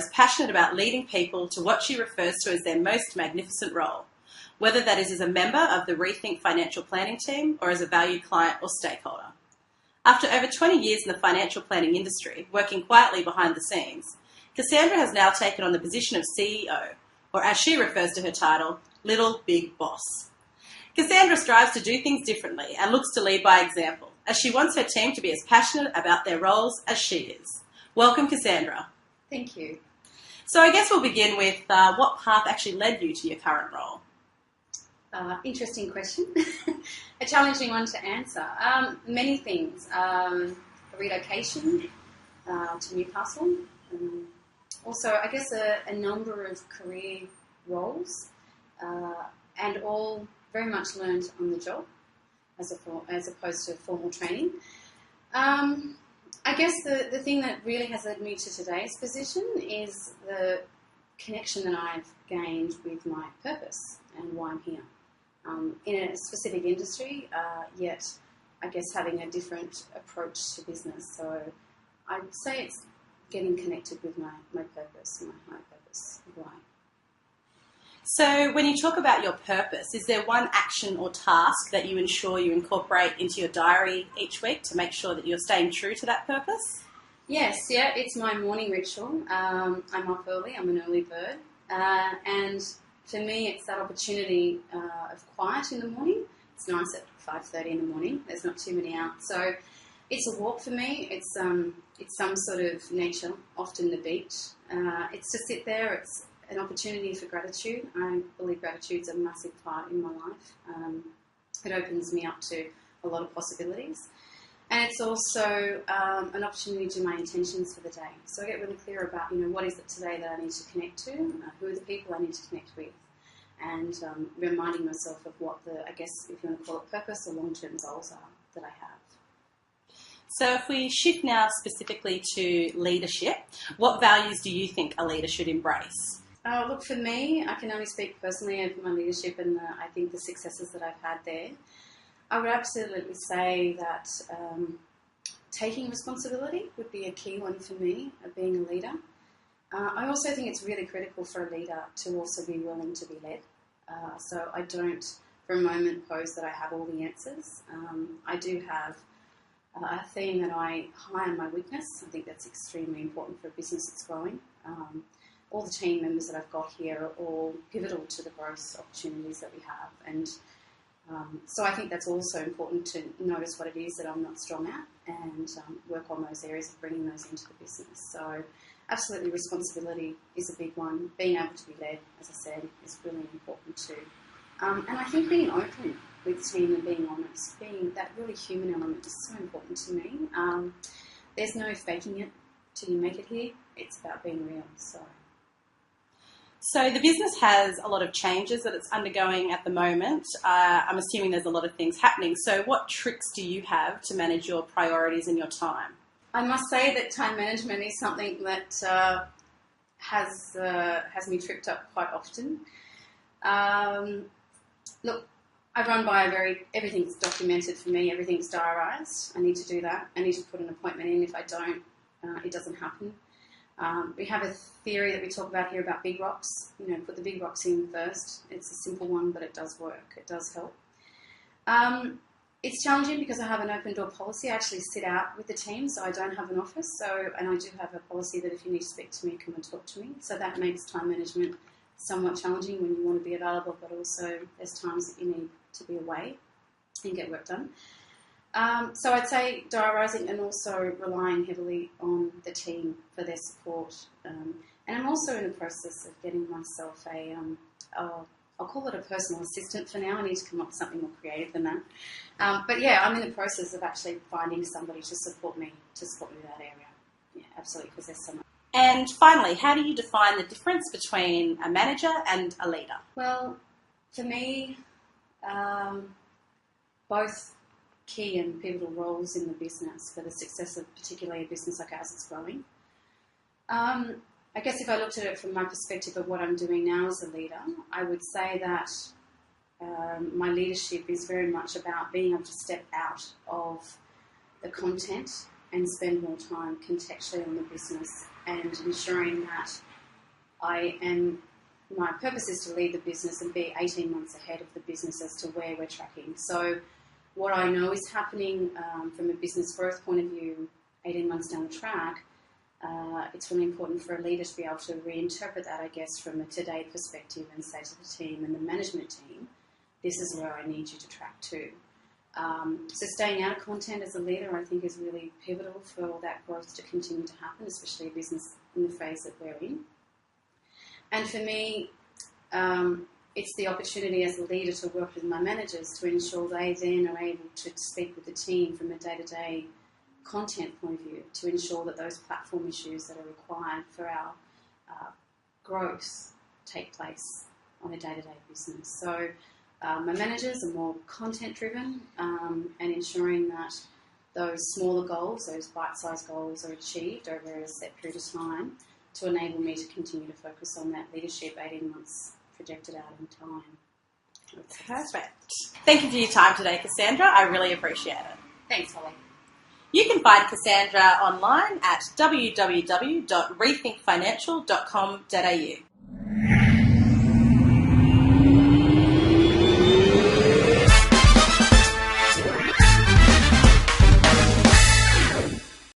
is passionate about leading people to what she refers to as their most magnificent role, whether that is as a member of the Rethink Financial Planning team or as a valued client or stakeholder. After over 20 years in the financial planning industry, working quietly behind the scenes, Cassandra has now taken on the position of CEO, or as she refers to her title, Little Big Boss. Cassandra strives to do things differently and looks to lead by example, as she wants her team to be as passionate about their roles as she is. Welcome, Cassandra. Thank you. So I guess we'll begin with what path actually led you to your current role? Interesting question. A challenging one to answer. Many things. A relocation to Newcastle. Also, I guess a number of career roles, and all very much learned on the job as opposed to formal training. I guess the thing that really has led me to today's position is the connection that I've gained with my purpose and why I'm here. In a specific industry, yet I guess having a different approach to business. So I'd say it's getting connected with my purpose, my high purpose, why. So when you talk about your purpose, is there one action or task that you ensure you incorporate into your diary each week to make sure that you're staying true to that purpose? Yes, it's my morning ritual. I'm up early, I'm an early bird, and for me it's that opportunity of quiet in the morning. It's nice at 5:30 in the morning, there's not too many out, so it's a walk for me. It's some sort of nature, often the beach. It's to sit there, it's an opportunity for gratitude. I believe gratitude's a massive part in my life. It opens me up to a lot of possibilities. And it's also an opportunity to do my intentions for the day. So I get really clear about, what is it today that I need to connect to, who are the people I need to connect with, and reminding myself of what the, I guess, if you want to call it purpose or long-term goals are that I have. So if we shift now specifically to leadership, what values do you think a leader should embrace? Look, for me, I can only speak personally of my leadership and I think the successes that I've had there. I would absolutely say that taking responsibility would be a key one for me of being a leader. I also think it's really critical for a leader to also be willing to be led. So I don't for a moment pose that I have all the answers. I do have a theme that I hire my weakness. I think that's extremely important for a business that's growing. All the team members that I've got here are all pivotal to the growth opportunities that we have. And so I think that's also important to notice what it is that I'm not strong at and work on those areas of bringing those into the business. So absolutely responsibility is a big one. Being able to be led, as I said, is really important too. And I think being open with the team and being honest, being that really human element is so important to me. There's no faking it till you make it here. It's about being real. So the business has a lot of changes that it's undergoing at the moment. I'm assuming there's a lot of things happening. So what tricks do you have to manage your priorities and your time? I must say that time management is something that has me tripped up quite often. Look, I run by everything's documented for me, everything's diarised. I need to do that. I need to put an appointment in. If I don't, it doesn't happen. We have a theory that we talk about here about big rocks. Put the big rocks in first. It's a simple one, but it does work. It does help. It's challenging because I have an open door policy. I actually sit out with the team, so I don't have an office. And I do have a policy that if you need to speak to me, come and talk to me. So that makes time management somewhat challenging when you want to be available, but also there's times that you need to be away and get work done. So I'd say diarising and also relying heavily on the team for their support. And I'm also in the process of getting myself I'll call it a personal assistant for now. I need to come up with something more creative than that. But yeah, I'm in the process of actually finding somebody to support me with that area. Yeah, absolutely, because there's so much. And finally, how do you define the difference between a manager and a leader? Well, for me, both key and pivotal roles in the business for the success of particularly a business like ours that's growing. I guess if I looked at it from my perspective of what I'm doing now as a leader, I would say that my leadership is very much about being able to step out of the content and spend more time contextually on the business and ensuring that my purpose is to lead the business and be 18 months ahead of the business as to where we're tracking. So what I know is happening from a business growth point of view, 18 months down the track, it's really important for a leader to be able to reinterpret that, I guess, from a today perspective and say to the team and the management team, this is where I need you to track to. So staying out of content as a leader, I think, is really pivotal for that growth to continue to happen, especially a business in the phase that we're in. And for me, it's the opportunity as a leader to work with my managers to ensure they then are able to speak with the team from a day-to-day content point of view to ensure that those platform issues that are required for our growth take place on a day-to-day business. So my managers are more content-driven and ensuring that those smaller goals, those bite-sized goals, are achieved over a set period of time to enable me to continue to focus on that leadership 18 months projected out in time. Perfect. Thank you for your time today, Cassandra. I really appreciate it. Thanks, Holly. You can find Cassandra online at www.rethinkfinancial.com.au.